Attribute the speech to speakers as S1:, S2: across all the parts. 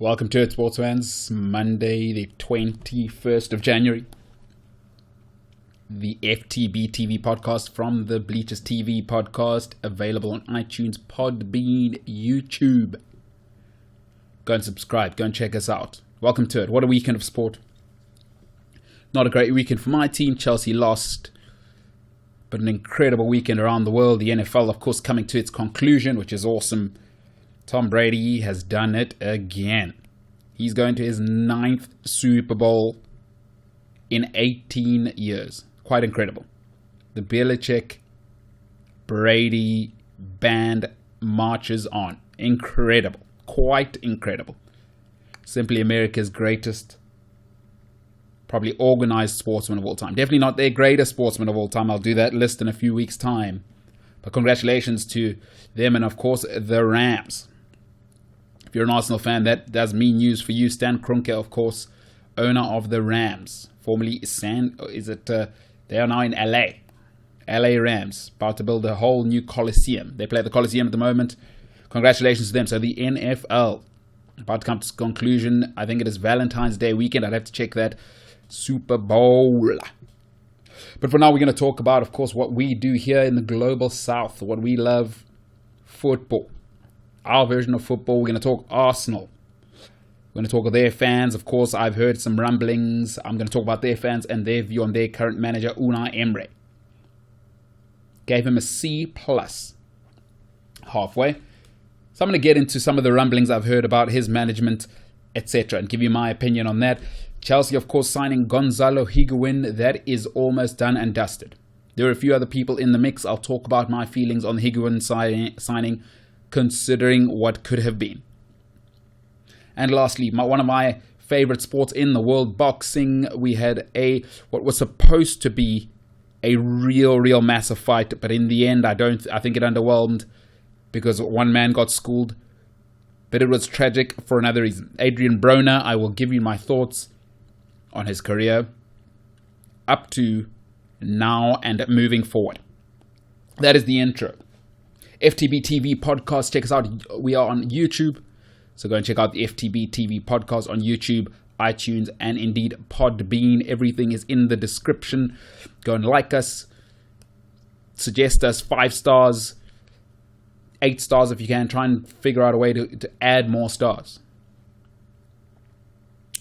S1: Welcome to it, sports fans. Monday, the 21st of January. The FTB TV podcast from the Bleachers TV podcast, available on iTunes, Podbean, YouTube. Go and subscribe. Go and check us out. Welcome to it. What a weekend of sport. Not a great weekend for my team. Chelsea lost. But an incredible weekend around the world. The NFL, of course, coming to its conclusion, which is awesome. Tom Brady has done it again. He's going to his 9th Super Bowl in 18 years. Quite incredible. The Belichick Brady band marches on. Incredible. Quite incredible. Simply America's greatest, probably organized sportsman of all time. Definitely not their greatest sportsman of all time. I'll do that list in a few weeks' time. But congratulations to them and, of course, the Rams. If you're an Arsenal fan, that does mean news for you. Stan Kroenke, of course, owner of the Rams. Formerly they are now in LA. LA Rams, about to build a whole new Coliseum. They play at the Coliseum at the moment. Congratulations to them. So the NFL, about to come to conclusion. I think it is Valentine's Day weekend. I'd have to check that. Super Bowl. But for now, we're going to talk about, of course, what we do here in the global south. What we love, football. Our version of football. We're going to talk Arsenal. We're going to talk of their fans. Of course, I've heard some rumblings. I'm going to talk about their fans and their view on their current manager, Unai Emery. Gave him a C+. Halfway. So I'm going to get into some of the rumblings I've heard about his management, etc. and give you my opinion on that. Chelsea, of course, signing Gonzalo Higuain. That is almost done and dusted. There are a few other people in the mix. I'll talk about my feelings on the Higuain signing, considering what could have been. And lastly, one of my favorite sports in the world, boxing. We had what was supposed to be a real massive fight, but in the end, I think it underwhelmed because one man got schooled. But it was tragic for another reason. Adrien Broner, I will give you my thoughts on his career up to now and moving forward. That is the intro. FTB TV podcast, check us out. We are on YouTube, so go and check out the FTB TV podcast on YouTube, iTunes, and indeed Podbean. Everything is in the description. Go and like us, suggest us 5 stars, 8 stars if you can. Try and figure out a way to add more stars.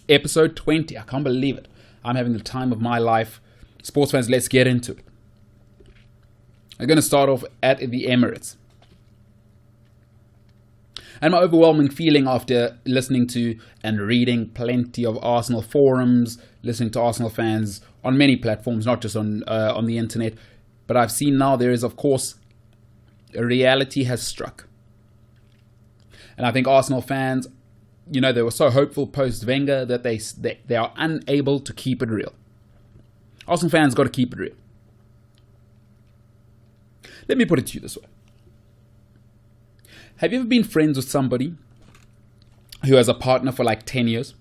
S1: Episode 20, I can't believe it. I'm having the time of my life. Sports fans, let's get into it. I'm going to start off at the Emirates. And my overwhelming feeling after listening to and reading plenty of Arsenal forums, listening to Arsenal fans on many platforms, not just on the internet, but I've seen now there is, of course, a reality has struck. And I think Arsenal fans, they were so hopeful post-Wenger that they are unable to keep it real. Arsenal fans got to keep it real. Let me put it to you this way. Have you ever been friends with somebody who has a partner for like 10 years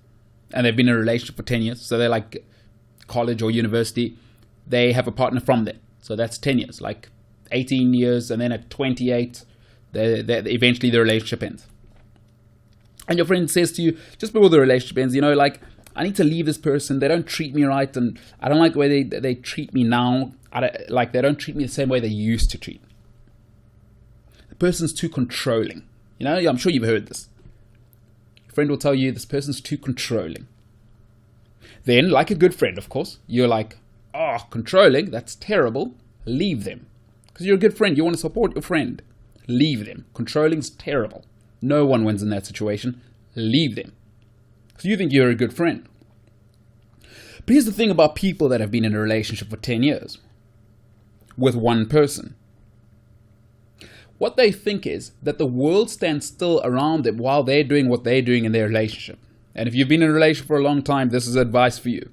S1: and they've been in a relationship for 10 years? So they're like college or university. They have a partner from there. So that's 10 years, like 18 years. And then at 28, eventually the relationship ends. And your friend says to you, just before the relationship ends, I need to leave this person. They don't treat me right. And I don't like the way they treat me now. They don't treat me the same way they used to treat me. Person's too controlling. I'm sure you've heard this. Your friend will tell you this person's too controlling. Then, like a good friend, of course, you're like, controlling, that's terrible. Leave them. Because you're a good friend. You want to support your friend. Leave them. Controlling's terrible. No one wins in that situation. Leave them. Because you think you're a good friend. But here's the thing about people that have been in a relationship for 10 years with one person. What they think is that the world stands still around them while they're doing what they're doing in their relationship. And if you've been in a relationship for a long time, this is advice for you.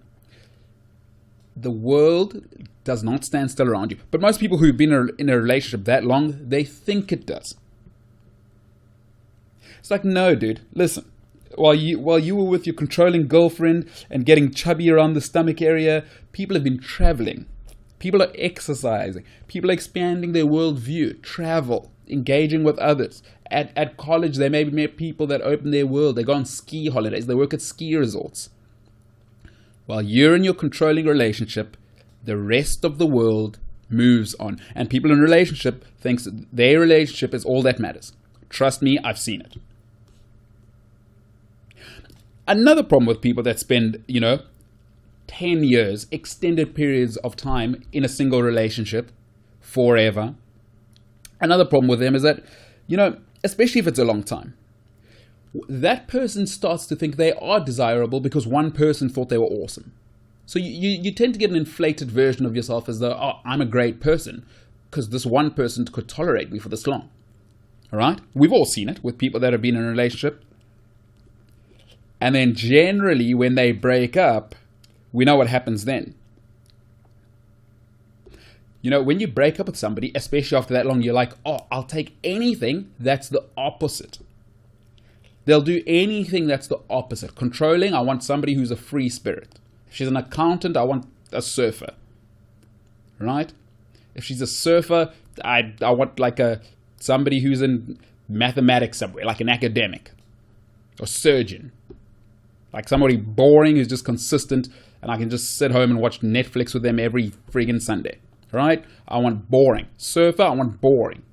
S1: The world does not stand still around you. But most people who've been in a relationship that long, they think it does. It's like, no, dude, listen. While you were with your controlling girlfriend and getting chubby around the stomach area, people have been traveling. People are exercising. People are expanding their worldview. Travel. Engaging with others. At college, they maybe met people that open their world. They go on ski holidays. They work at ski resorts. While you're in your controlling relationship, the rest of the world moves on. And people in a relationship thinks their relationship is all that matters. Trust me, I've seen it. Another problem with people that spend, 10 years, extended periods of time in a single relationship, forever. Another problem with them is that, especially if it's a long time, that person starts to think they are desirable because one person thought they were awesome. So you tend to get an inflated version of yourself as though, oh, I'm a great person because this one person could tolerate me for this long. All right? We've all seen it with people that have been in a relationship. And then generally when they break up, we know what happens then. When you break up with somebody, especially after that long, you're like, oh, I'll take anything that's the opposite. They'll do anything that's the opposite. Controlling, I want somebody who's a free spirit. If she's an accountant, I want a surfer. Right? If she's a surfer, I want like somebody who's in mathematics somewhere, like an academic or surgeon. Like somebody boring who's just consistent, and I can just sit home and watch Netflix with them every friggin' Sunday. Right? I want boring. Surfer, I want boring.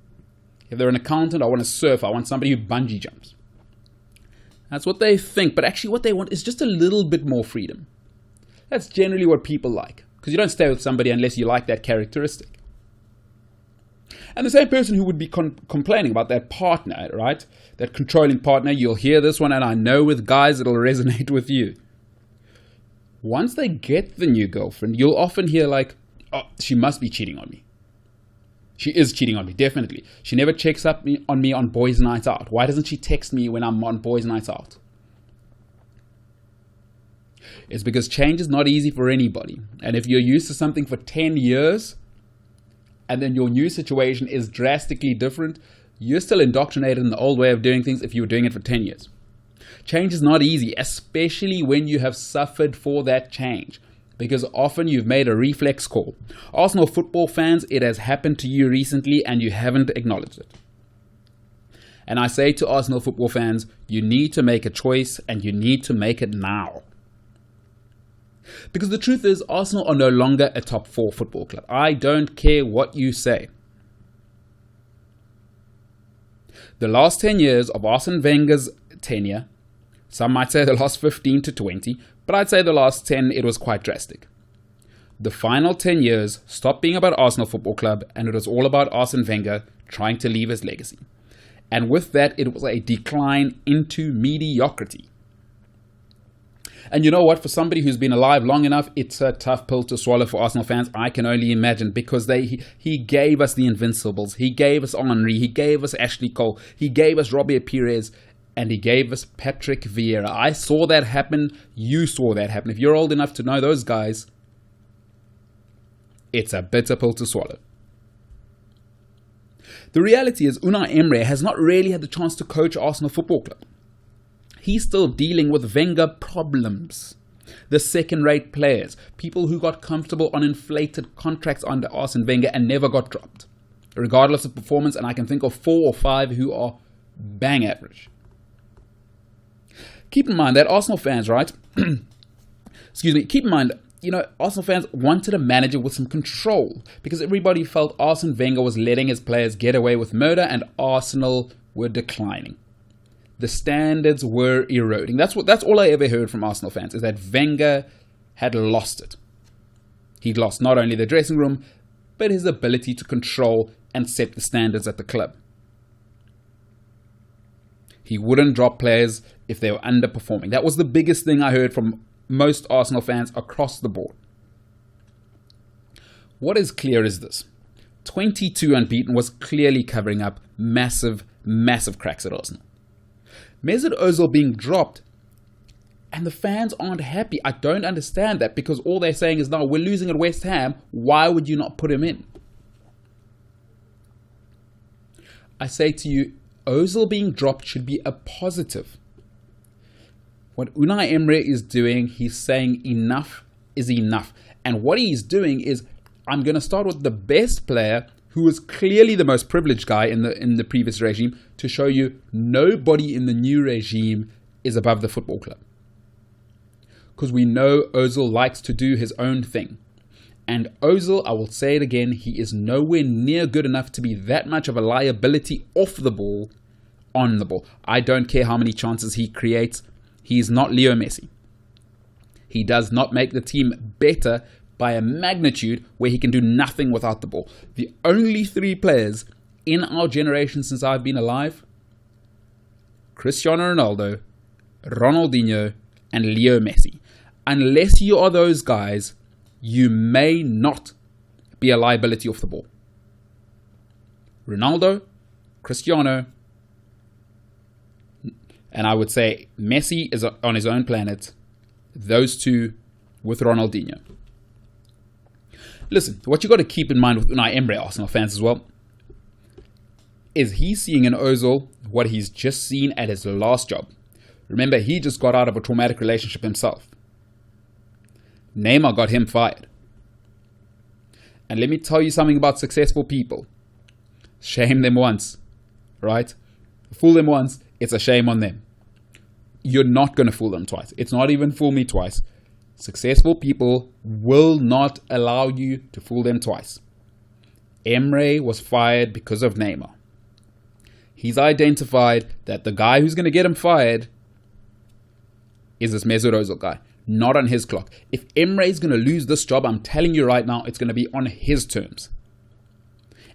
S1: If they're an accountant, I want a surfer. I want somebody who bungee jumps. That's what they think, but actually what they want is just a little bit more freedom. That's generally what people like, because you don't stay with somebody unless you like that characteristic. And the same person who would be complaining about that partner, right? That controlling partner, you'll hear this one, and I know with guys it'll resonate with you. Once they get the new girlfriend, you'll often hear like, oh, she must be cheating on me. She is cheating on me, definitely. She never checks up on me on boys' nights out. Why doesn't she text me when I'm on boys' nights out? It's because change is not easy for anybody. And if you're used to something for 10 years, and then your new situation is drastically different, you're still indoctrinated in the old way of doing things if you were doing it for 10 years. Change is not easy, especially when you have suffered for that change, because often you've made a reflex call. Arsenal football fans, it has happened to you recently and you haven't acknowledged it. And I say to Arsenal football fans, you need to make a choice and you need to make it now. Because the truth is, Arsenal are no longer a top 4 football club. I don't care what you say. The last 10 years of Arsene Wenger's tenure, some might say the last 15 to 20, but I'd say the last 10, it was quite drastic. The final 10 years stopped being about Arsenal Football Club, and it was all about Arsene Wenger trying to leave his legacy. And with that, it was a decline into mediocrity. And you know what? For somebody who's been alive long enough, it's a tough pill to swallow for Arsenal fans. I can only imagine, because he gave us the Invincibles. He gave us Henry. He gave us Ashley Cole. He gave us Robbie Pires. And he gave us Patrick Vieira. I saw that happen. You saw that happen. If you're old enough to know those guys, it's a bitter pill to swallow. The reality is Unai Emery has not really had the chance to coach Arsenal Football Club. He's still dealing with Wenger problems. The second-rate players, people who got comfortable on inflated contracts under Arsene Wenger and never got dropped, regardless of performance. And I can think of 4 or 5 who are bang average. Keep in mind that Arsenal fans, right? Keep in mind, Arsenal fans wanted a manager with some control, because everybody felt Arsene Wenger was letting his players get away with murder and Arsenal were declining. The standards were eroding. That's all I ever heard from Arsenal fans, is that Wenger had lost it. He'd lost not only the dressing room, but his ability to control and set the standards at the club. He wouldn't drop players if they were underperforming. That was the biggest thing I heard from most Arsenal fans across the board. What is clear is this. 22 unbeaten was clearly covering up massive, massive cracks at Arsenal. Mesut Ozil being dropped, and the fans aren't happy. I don't understand that, because all they're saying is, no, we're losing at West Ham. Why would you not put him in? I say to you, Ozil being dropped should be a positive. What Unai Emery is doing, he's saying enough is enough. And what he's doing is, I'm going to start with the best player who was clearly the most privileged guy in the previous regime, to show you nobody in the new regime is above the football club. Because we know Ozil likes to do his own thing. And Ozil, I will say it again, he is nowhere near good enough to be that much of a liability off the ball, on the ball. I don't care how many chances he creates. He is not Leo Messi. He does not make the team better by a magnitude where he can do nothing without the ball. The only three players in our generation since I've been alive: Cristiano Ronaldo, Ronaldinho, and Leo Messi. Unless you are those guys, you may not be a liability off the ball. Ronaldo, Cristiano, and I would say Messi is on his own planet. Those two with Ronaldinho. Listen, what you got to keep in mind with Unai Emery, Arsenal fans as well, is he's seeing in Ozil what he's just seen at his last job. Remember, he just got out of a traumatic relationship himself. Neymar got him fired. And let me tell you something about successful people. Shame them once, right? Fool them once, it's a shame on them. You're not going to fool them twice. It's not even fool me twice. Successful people will not allow you to fool them twice. Emery was fired because of Neymar. He's identified that the guy who's going to get him fired is this Mesut Ozil guy. Not on his clock. If Emery is going to lose this job, I'm telling you right now, it's going to be on his terms.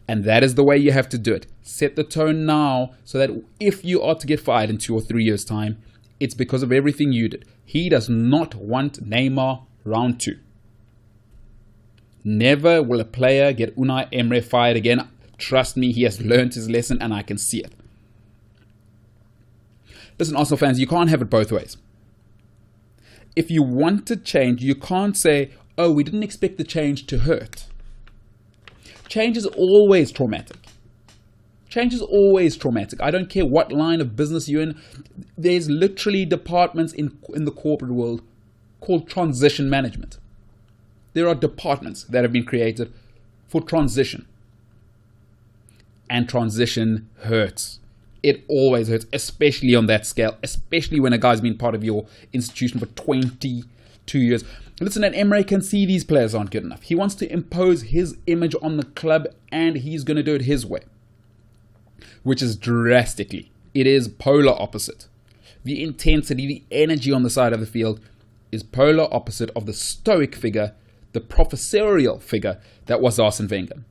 S1: And that is the way you have to do it. Set the tone now so that if you are to get fired in 2 or 3 years' time, it's because of everything you did. He does not want Neymar round 2. Never will a player get Unai Emery fired again. Trust me, he has learned his lesson and I can see it. Listen, Arsenal fans, you can't have it both ways. If you want to change, you can't say, oh, we didn't expect the change to hurt. Change is always traumatic. Change is always traumatic. I don't care what line of business you're in. There's literally departments in the corporate world called transition management. There are departments that have been created for transition. And transition hurts. It always hurts, especially on that scale, especially when a guy's been part of your institution for 22 years. Listen, and Emery can see these players aren't good enough. He wants to impose his image on the club, and he's going to do it his way, which is drastically. It is polar opposite. The intensity, the energy on the side of the field is polar opposite of the stoic figure, the professorial figure that was Arsene Wenger.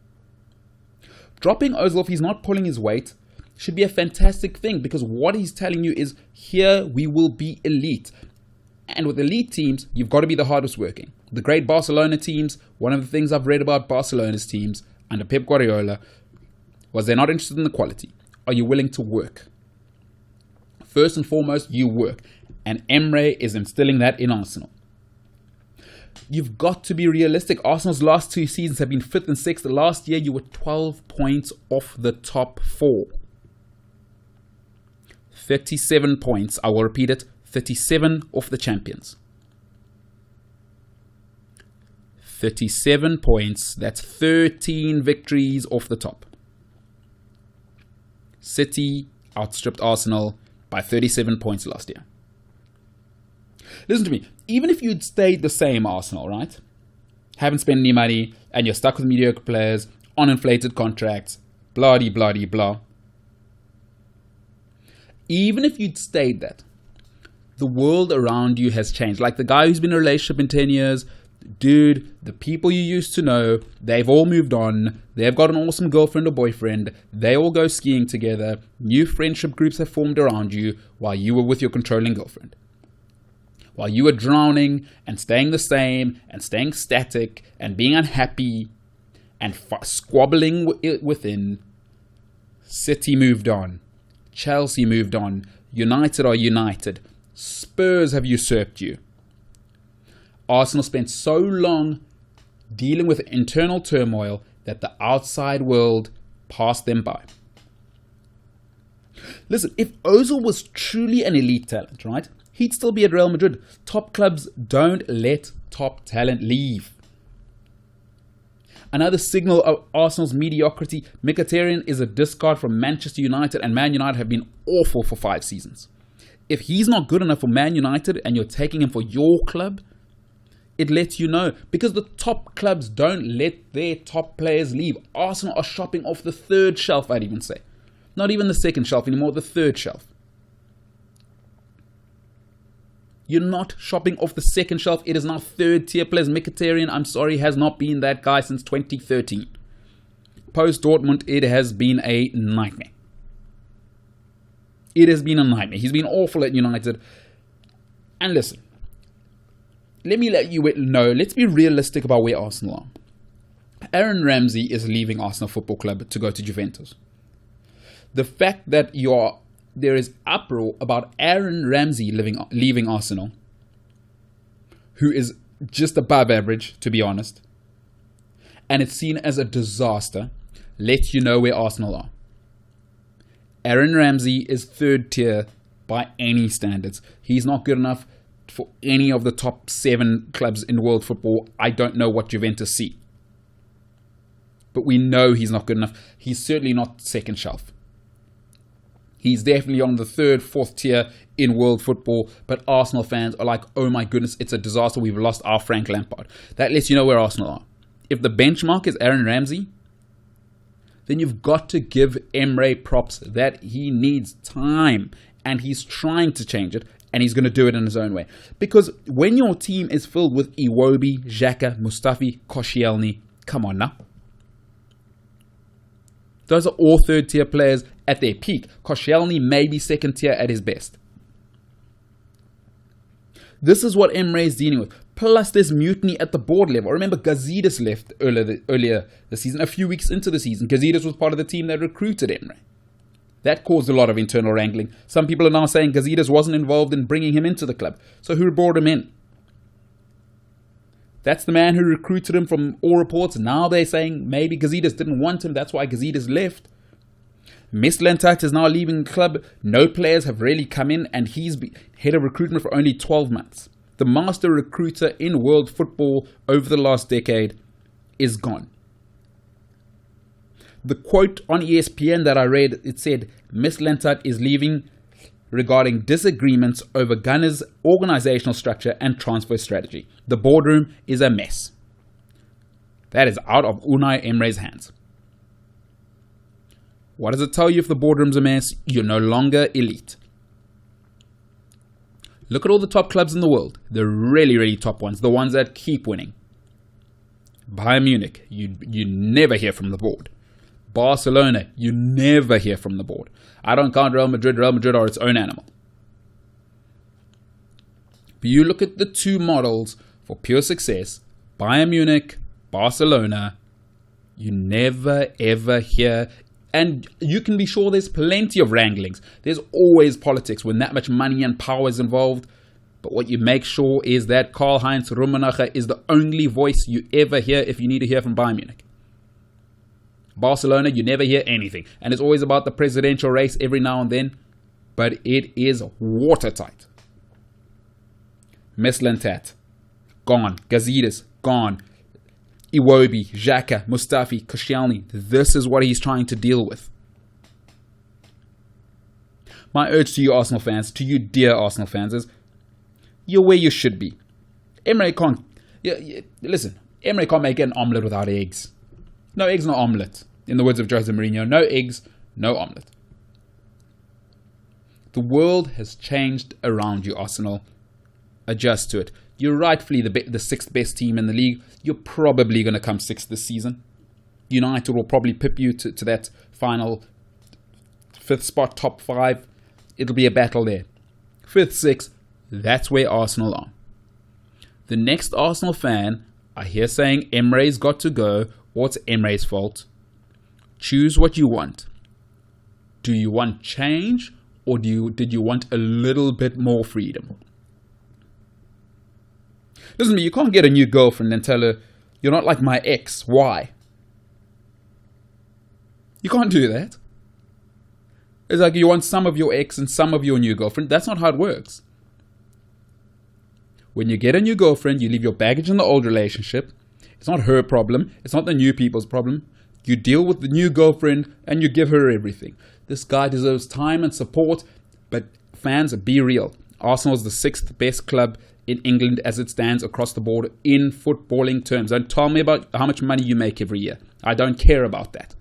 S1: Dropping Ozil if he's not pulling his weight should be a fantastic thing, because what he's telling you is, here we will be elite. And with elite teams, you've got to be the hardest working. The great Barcelona teams, one of the things I've read about Barcelona's teams under Pep Guardiola was they're not interested in the quality. Are you willing to work? First and foremost, you work. And Emery is instilling that in Arsenal. You've got to be realistic. Arsenal's last 2 seasons have been 5th and 6th. Last year, you were 12 points off the top 4. 37 points, I will repeat it, 37 off the champions. 37 points, that's 13 victories off the top. City outstripped Arsenal by 37 points last year. Listen to me, even if you'd stayed the same Arsenal, right? Haven't spent any money, and you're stuck with mediocre players, on inflated contracts, blah-de-blah-de-blah. Even if you'd stayed that, the world around you has changed. Like the guy who's been in a relationship in 10 years, dude, the people you used to know, they've all moved on. They've got an awesome girlfriend or boyfriend. They all go skiing together. New friendship groups have formed around you while you were with your controlling girlfriend. While you were drowning and staying the same and staying static and being unhappy and squabbling within, City moved on. Chelsea moved on. United are united. Spurs have usurped you. Arsenal spent so long dealing with internal turmoil that the outside world passed them by. Listen, if Ozil was truly an elite talent, right, he'd still be at Real Madrid. Top clubs don't let top talent leave. Another signal of Arsenal's mediocrity, Mkhitaryan is a discard from Manchester United, and Man United have been awful for 5 seasons. If he's not good enough for Man United and you're taking him for your club, it lets you know, because the top clubs don't let their top players leave. Arsenal are shopping off the 3rd shelf, I'd even say. Not even the 2nd shelf anymore, the 3rd shelf. You're not shopping off the 2nd shelf. It is now 3rd tier players. Mkhitaryan, I'm sorry, has not been that guy since 2013. Post Dortmund, it has been a nightmare. It has been a nightmare. He's been awful at United. And listen, let me let you know, let's be realistic about where Arsenal are. Aaron Ramsey is leaving Arsenal Football Club to go to Juventus. The fact that there is uproar about Adrien Broner leaving Arsenal, who is just above average, to be honest, and it's seen as a disaster, lets you know where Arsenal are. Adrien Broner is 3rd tier by any standards. He's not good enough for any of the top 7 clubs in world football. I don't know what Juventus see, but we know he's not good enough. He's certainly not 2nd shelf. He's definitely on the 3rd, 4th tier in world football, but Arsenal fans are like, oh my goodness, it's a disaster. We've lost our Frank Lampard. That lets you know where Arsenal are. If the benchmark is Adrien Broner, then you've got to give Emery props that he needs time, and he's trying to change it, and he's going to do it in his own way. Because when your team is filled with Iwobi, Xhaka, Mustafi, Koscielny, come on now. Those are all 3rd tier players at their peak. Koscielny may be 2nd tier at his best. This is what Emery is dealing with. Plus, there's mutiny at the board level. Remember, Gazidis left earlier this season, a few weeks into the season. Gazidis was part of the team that recruited Emery. That caused a lot of internal wrangling. Some people are now saying Gazidis wasn't involved in bringing him into the club. So who brought him in? That's the man who recruited him from all reports. Now they're saying maybe Gazidis didn't want him. That's why Gazidis left. Mislintat is now leaving the club. No players have really come in, and he's head of recruitment for only 12 months. The master recruiter in world football over the last decade is gone. The quote on ESPN that I read, it said, Mislintat is leaving regarding disagreements over Gunner's organizational structure and transfer strategy. The boardroom is a mess. That is out of Unai Emery's hands. What does it tell you if the boardroom's a mess? You're no longer elite. Look at all the top clubs in the world. The really, really top ones. The ones that keep winning. Bayern Munich, you never hear from the board. Barcelona, you never hear from the board. I don't count Real Madrid. Real Madrid are its own animal. But you look at the 2 models for pure success, Bayern Munich, Barcelona, you never ever hear. And you can be sure there's plenty of wranglings. There's always politics when that much money and power is involved. But what you make sure is that Karl-Heinz Rummenigge is the only voice you ever hear if you need to hear from Bayern Munich. Barcelona, you never hear anything. And it's always about the presidential race every now and then. But it is watertight. Mislintat, gone. Gazidis, gone. Iwobi, Xhaka, Mustafi, Koscielny. This is what he's trying to deal with. My urge to you Arsenal fans, to you dear Arsenal fans, is you're where you should be. Emery can't... listen, Emery can't make an omelette without eggs. No eggs, no omelette. In the words of Jose Mourinho, no eggs, no omelette. The world has changed around you, Arsenal. Adjust to it. You're rightfully the 6th best team in the league. You're probably going to come 6th this season. United will probably pip you to that final 5th spot, top 5. It'll be a battle there. 5th, 6th, that's where Arsenal are. The next Arsenal fan I hear saying Emery's got to go, or it's Emery's fault. Choose what you want. Do you want change, or did you want a little bit more freedom? Listen to me, you can't get a new girlfriend and tell her, you're not like my ex. Why? You can't do that. It's like you want some of your ex and some of your new girlfriend. That's not how it works. When you get a new girlfriend, you leave your baggage in the old relationship. It's not her problem. It's not the new people's problem. You deal with the new girlfriend and you give her everything. This guy deserves time and support, but fans, be real. Arsenal is the 6th best club in England as it stands across the board in footballing terms. Don't tell me about how much money you make every year. I don't care about that.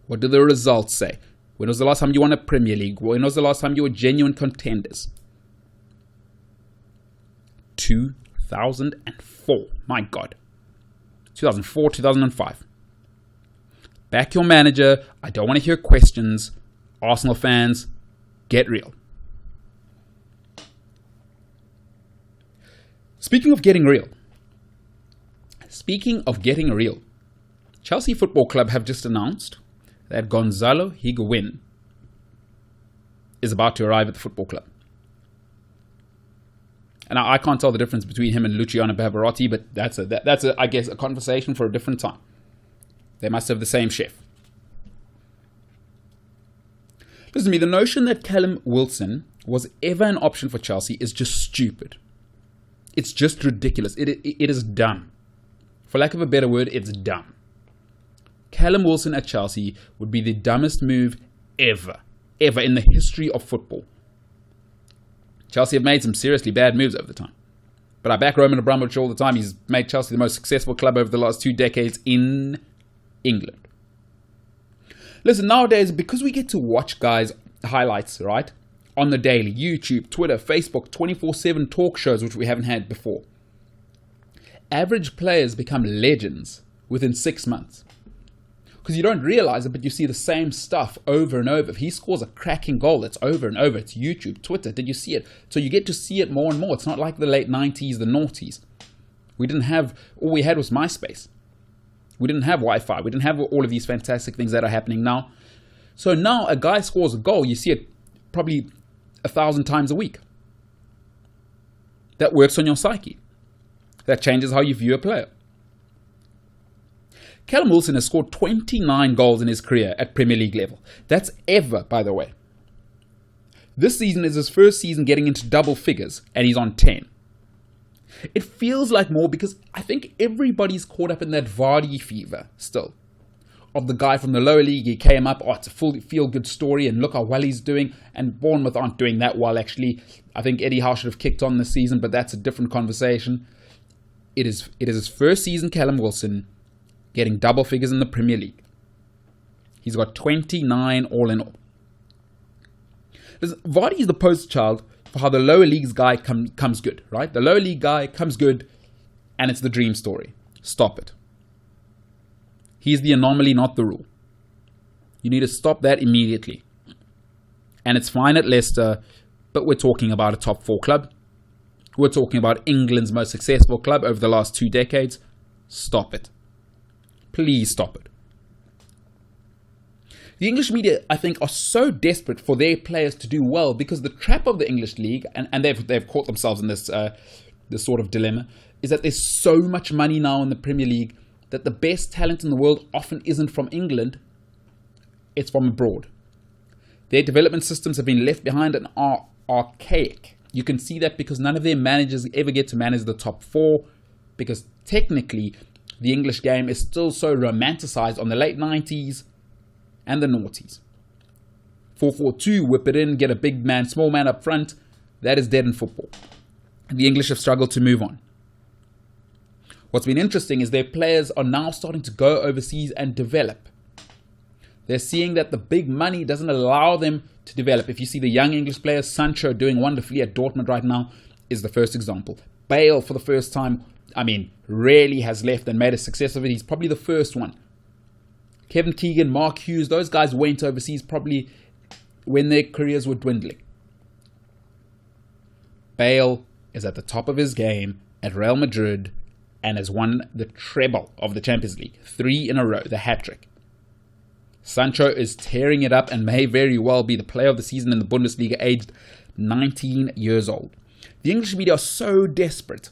S1: What do the results say? When was the last time you won a Premier League? When was the last time you were genuine contenders? 2004. My God. 2004, 2005. Back your manager. I don't want to hear questions. Arsenal fans, get real. Speaking of getting real. Chelsea Football Club have just announced that Gonzalo Higuain is about to arrive at the football club. And I can't tell the difference between him and Luciano Pavarotti, but that's I guess a conversation for a different time. They must have the same chef. Listen to me, the notion that Callum Wilson was ever an option for Chelsea is just stupid. It's just ridiculous. It is dumb. For lack of a better word, it's dumb. Callum Wilson at Chelsea would be the dumbest move ever in the history of football. Chelsea have made some seriously bad moves over the time. But I back Roman Abramovich all the time. He's made Chelsea the most successful club over the last 2 decades in England. Listen, nowadays, because we get to watch guys' highlights, right? On the daily, YouTube, Twitter, Facebook, 24/7 talk shows, which we haven't had before. Average players become legends within 6 months. Because you don't realize it, but you see the same stuff over and over. If he scores a cracking goal, it's over and over. It's YouTube, Twitter. Did you see it? So you get to see it more and more. It's not like the late 90s, the noughties. All we had was MySpace. We didn't have Wi-Fi. We didn't have all of these fantastic things that are happening now. So now a guy scores a goal, you see it probably 1,000 times a week. That works on your psyche. That changes how you view a player. Callum Wilson has scored 29 goals in his career at Premier League level. That's ever, by the way. This season is his first season getting into double figures, and he's on 10. It feels like more because I think everybody's caught up in that Vardy fever still. Of the guy from the lower league, he came up, it's a full feel-good story, and look how well he's doing. And Bournemouth aren't doing that well, actually. I think Eddie Howe should have kicked on this season, but that's a different conversation. It is his first season, Callum Wilson, getting double figures in the Premier League. He's got 29 all in all. Vardy is the poster child for how the lower leagues guy comes good, right? The lower league guy comes good, and it's the dream story. Stop it. He's the anomaly, not the rule. You need to stop that immediately. And it's fine at Leicester, but we're talking about a top 4 club. We're talking about England's most successful club over the last 2 decades. Stop it. Please stop it. The English media, I think, are so desperate for their players to do well because the trap of the English league, and they've caught themselves in this sort of dilemma, is that there's so much money now in the Premier League that the best talent in the world often isn't from England, it's from abroad. Their development systems have been left behind and are archaic. You can see that because none of their managers ever get to manage the top 4, because technically the English game is still so romanticized on the late 90s and the noughties. 4-4-2, whip it in, get a big man, small man up front. That is dead in football. The English have struggled to move on. What's been interesting is their players are now starting to go overseas and develop. They're seeing that the big money doesn't allow them to develop. If you see the young English players, Sancho doing wonderfully at Dortmund right now is the first example. Bale, for the first time, really has left and made a success of it. He's probably the first one. Kevin Keegan, Mark Hughes, those guys went overseas probably when their careers were dwindling. Bale is at the top of his game at Real Madrid and has won the treble of the Champions League. 3 in a row, the hat-trick. Sancho is tearing it up and may very well be the player of the season in the Bundesliga, aged 19 years old. The English media are so desperate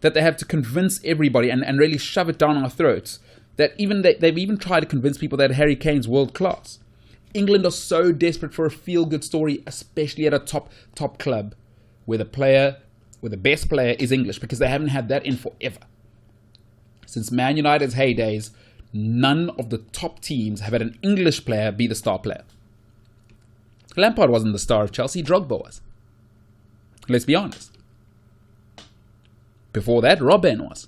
S1: that they have to convince everybody and really shove it down our throats that they've even tried to convince people that Harry Kane's world class. England are so desperate for a feel-good story, especially at a top club where the best player is English, because they haven't had that in forever. since Man United's heydays, none of the top teams have had an English player be the star player. Lampard wasn't the star of Chelsea, Drogba was. Let's be honest. Before that, Robben was.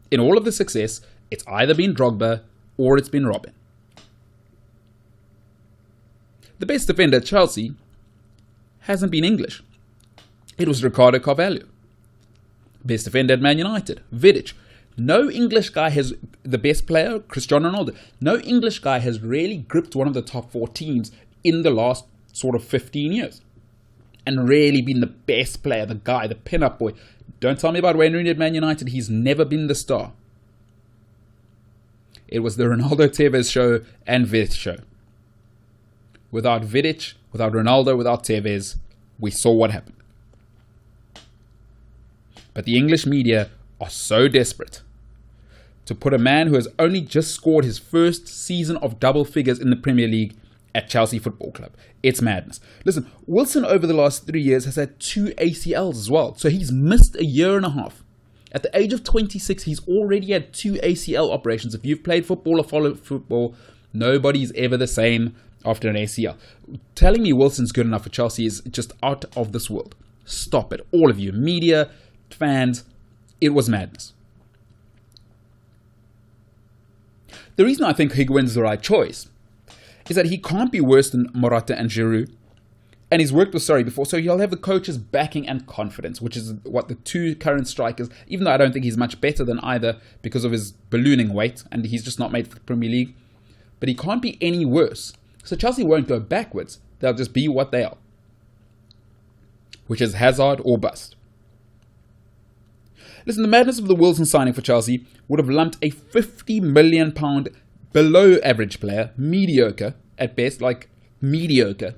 S1: In all of the success, it's either been Drogba or it's been Robben. The best defender at Chelsea hasn't been English. It was Ricardo Carvalho. Best defender at Man United, Vidic. No English guy has, the best player, Cristiano Ronaldo. No English guy has really gripped one of the top 4 teams in the last sort of 15 years. And really been the best player, the guy, the pin-up boy. Don't tell me about Wayne Rooney at Man United. He's never been the star. It was the Ronaldo Tevez show and Vidic show. Without Vidic, without Ronaldo, without Tevez, we saw what happened. But the English media are so desperate to put a man who has only just scored his first season of double figures in the Premier League at Chelsea Football Club. It's madness. Listen, Wilson over the last 3 years has had 2 ACLs as well. So he's missed a year and a half. At the age of 26, he's already had 2 ACL operations. If you've played football or followed football, nobody's ever the same after an ACL. Telling me Wilson's good enough for Chelsea is just out of this world. Stop it. All of you, media, fans, it was madness. The reason I think Higuain's the right choice is that he can't be worse than Morata and Giroud. And he's worked with Surrey before, so he'll have the coach's backing and confidence, which is what the 2 current strikers, even though I don't think he's much better than either because of his ballooning weight, and he's just not made for the Premier League. But he can't be any worse. So Chelsea won't go backwards. They'll just be what they are, which is Hazard or bust. Listen, the madness of the Wilson signing for Chelsea would have lumped a £50 million below average player, mediocre at best, like mediocre,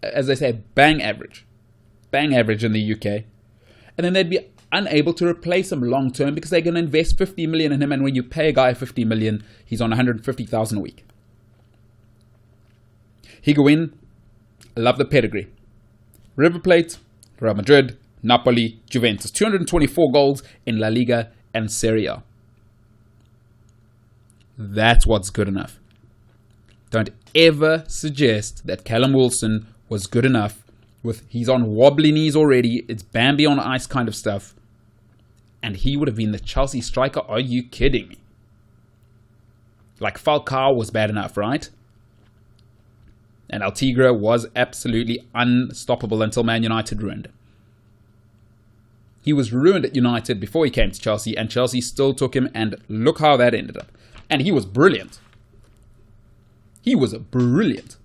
S1: as they say, bang average in the UK. And then they'd be unable to replace him long term because they're going to invest 50 million in him. And when you pay a guy 50 million, he's on 150,000 a week. Higuain, I love the pedigree. River Plate, Real Madrid, Napoli, Juventus. 224 goals in La Liga and Serie A. That's what's good enough. Don't ever suggest that Callum Wilson was good enough. He's on wobbly knees already. It's Bambi on ice kind of stuff. And he would have been the Chelsea striker. Are you kidding me? Like Falcao was bad enough, right? And Altigre was absolutely unstoppable until Man United ruined him. He was ruined at United before he came to Chelsea, and Chelsea still took him, and look how that ended up. And he was brilliant. He was brilliant.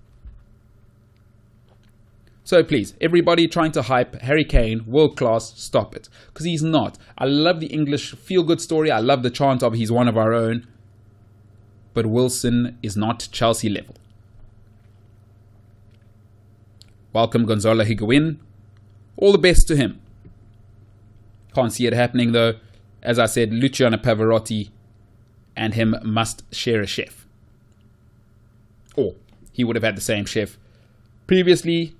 S1: So please, everybody trying to hype Harry Kane, world class, stop it. Because he's not. I love the English feel-good story. I love the chant of he's one of our own. But Wilson is not Chelsea level. Welcome Gonzalo Higuain. All the best to him. Can't see it happening though. As I said, Luciano Pavarotti and him must share a chef. Or he would have had the same chef previously.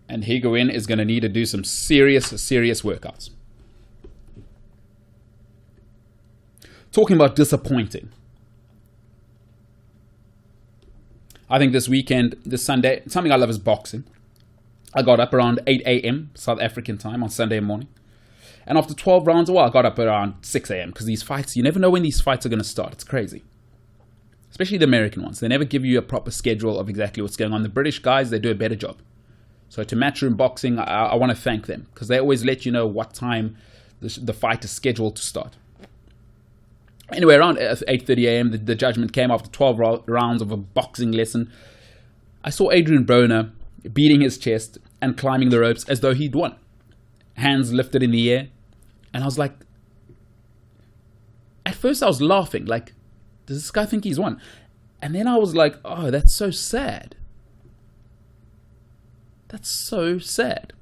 S1: And Higuain is going to need to do some serious workouts. Talking about disappointing. I think this Sunday, something I love is boxing. I got up around 8 a.m. South African time on Sunday morning. And after 12 rounds, I got up around 6 a.m. because these fights, you never know when these fights are going to start. It's crazy. Especially the American ones. They never give you a proper schedule of exactly what's going on. The British guys, they do a better job. So to Matchroom Boxing, I want to thank them because they always let you know what time the fight is scheduled to start. Anyway, around 8:30 a.m., the judgment came after 12 rounds of a boxing lesson. I saw Adrien Broner beating his chest and climbing the ropes as though he'd won. Hands lifted in the air. And I was like, at first I was laughing, like, does this guy think he's won? And then I was like, oh, that's so sad. That's so sad.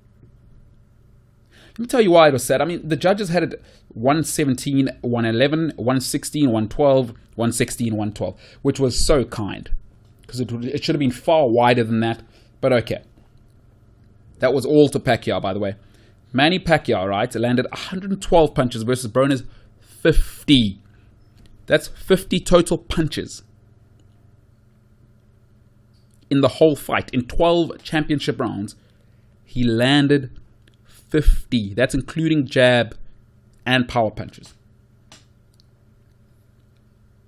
S1: Let me tell you why it was sad. I mean, the judges had it 117, 111, 116, 112, 116, 112, which was so kind. Because it should have been far wider than that. But okay. That was all to Pacquiao, by the way. Manny Pacquiao, right, landed 112 punches versus Broner's 50. That's 50 total punches in the whole fight. In 12 championship rounds, he landed 50. That's including jab and power punches.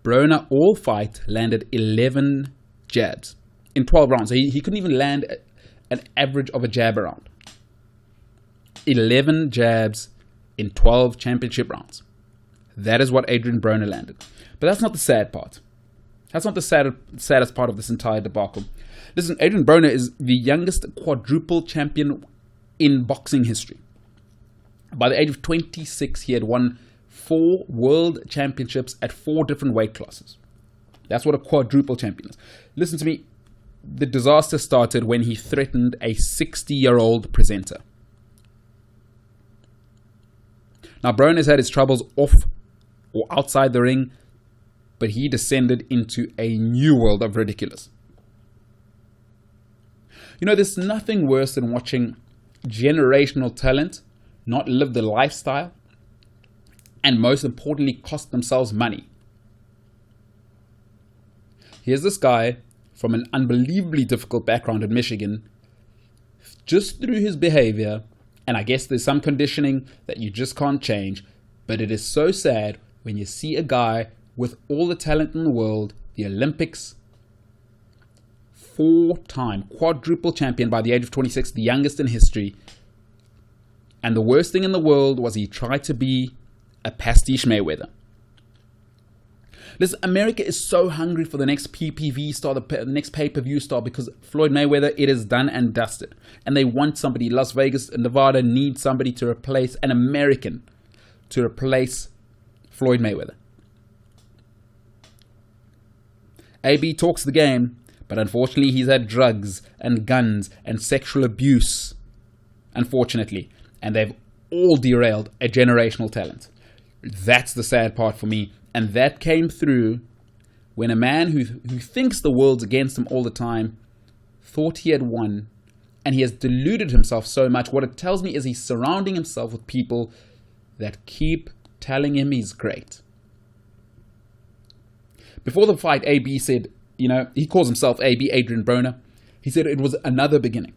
S1: Broner, all fight, landed 11 jabs in 12 rounds. So he couldn't even land an average of a jab a round. 11 jabs in 12 championship rounds. That is what Adrien Broner landed. But that's not the sad part. That's not the saddest part of this entire debacle. Listen, Adrien Broner is the youngest quadruple champion in boxing history. By the age of 26, he had won 4 world championships at 4 different weight classes. That's what a quadruple champion is. Listen to me. The disaster started when he threatened a 60-year-old presenter. Now, Broner's had his troubles off or outside the ring, but he descended into a new world of ridiculous. You know, there's nothing worse than watching generational talent not live the lifestyle and, most importantly, cost themselves money. Here's this guy from an unbelievably difficult background in Michigan, just through his behavior, and I guess there's some conditioning that you just can't change, but it is so sad when you see a guy with all the talent in the world, the Olympics, 4-time quadruple champion by the age of 26, the youngest in history, and the worst thing in the world was he tried to be a pastiche Mayweather. Listen, America is so hungry for the next PPV star, the next pay-per-view star, because Floyd Mayweather, it is done and dusted. And they want somebody. Las Vegas and Nevada need somebody to replace an American, to replace Floyd Mayweather. AB talks the game, but unfortunately he's had drugs and guns and sexual abuse, unfortunately. And they've all derailed a generational talent. That's the sad part for me. And that came through when a man who thinks the world's against him all the time thought he had won, and he has deluded himself so much. What it tells me is he's surrounding himself with people that keep telling him he's great. Before the fight, AB said, you know, he calls himself AB, Adrien Broner. He said it was another beginning.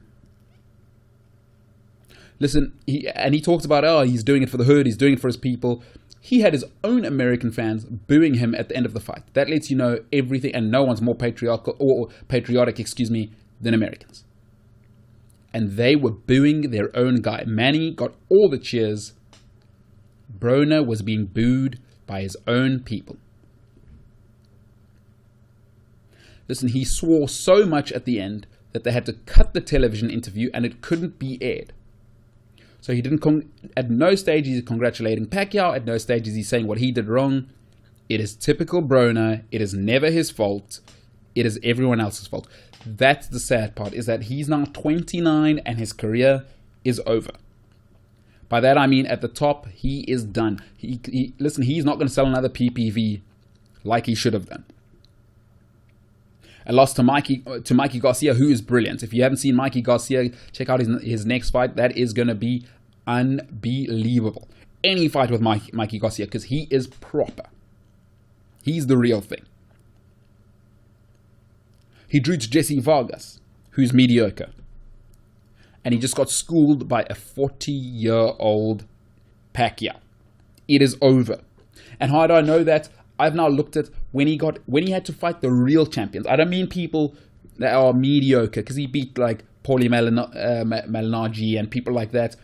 S1: Listen, he talks about, he's doing it for the hood, he's doing it for his people. He had his own American fans booing him at the end of the fight. That lets you know everything, and no one's more patriotic, than Americans. And they were booing their own guy. Manny got all the cheers. Broner was being booed by his own people. Listen, he swore so much at the end that they had to cut the television interview and it couldn't be aired. So he didn't, at no stage is he congratulating Pacquiao, at no stage is he saying what he did wrong. It is typical Broner. It is never his fault. It is everyone else's fault. That's the sad part, is that he's now 29 and his career is over. By that I mean at the top, he is done. Listen, he's not going to sell another PPV like he should have done. And lost to Mikey Garcia, who is brilliant. If you haven't seen Mikey Garcia, check out his next fight. That is going to be unbelievable. Any fight with Mikey Garcia, because he is proper. He's the real thing. He drew to Jesse Vargas, who's mediocre. And he just got schooled by a 40-year-old Pacquiao. It is over. And how do I know that? I've now looked at when he had to fight the real champions. I don't mean people that are mediocre, because he beat like Paulie Malignaggi and people like that,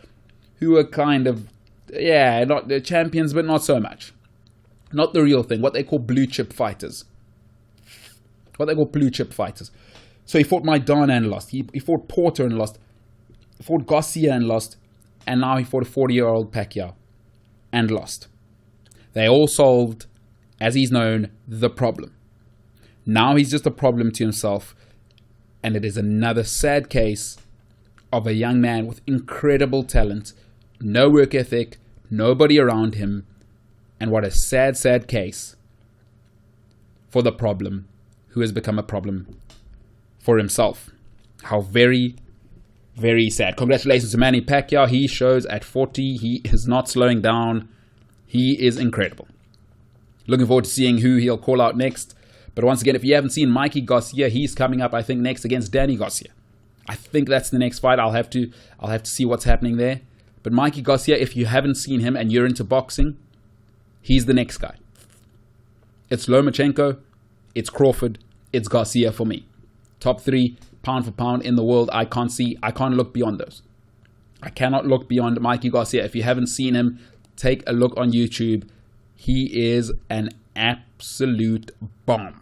S1: who are kind of, not the champions, but not so much. Not the real thing. What they call blue chip fighters. So he fought Maidana and lost. He fought Porter and lost. He fought Garcia and lost. And now he fought a 40-year-old Pacquiao and lost. They all solved, as he's known, the problem. Now he's just a problem to himself. And it is another sad case of a young man with incredible talent, no work ethic, nobody around him. And what a sad, sad case for the problem, who has become a problem for himself. How very, Very sad. Congratulations to Manny Pacquiao. He shows at 40. He is not slowing down. He is incredible. Looking forward to seeing who he'll call out next. But once again, if you haven't seen Mikey Garcia, he's coming up, I think, next against Danny Garcia. I think that's the next fight. I'll have to see what's happening there. But Mikey Garcia, if you haven't seen him and you're into boxing, he's the next guy. It's Lomachenko, it's Crawford, it's Garcia for me. Top 3, pound for pound in the world. I can't look beyond those. I cannot look beyond Mikey Garcia. If you haven't seen him, take a look on YouTube. He is an absolute bomb.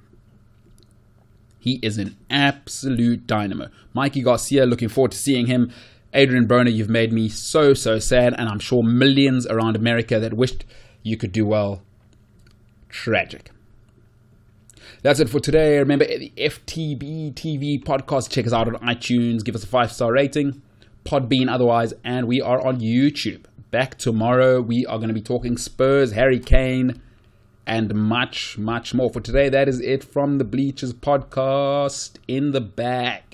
S1: He is an absolute dynamo. Mikey Garcia, looking forward to seeing him. Adrien Broner, you've made me so sad, and I'm sure millions around America that wished you could do well. Tragic. That's it for today. Remember, the FTB TV podcast. Check us out on iTunes. Give us a 5-star rating. Podbean otherwise. And we are on YouTube. Back tomorrow. We are going to be talking Spurs, Harry Kane, and much more. For today, that is it from the Bleachers podcast. In the bag.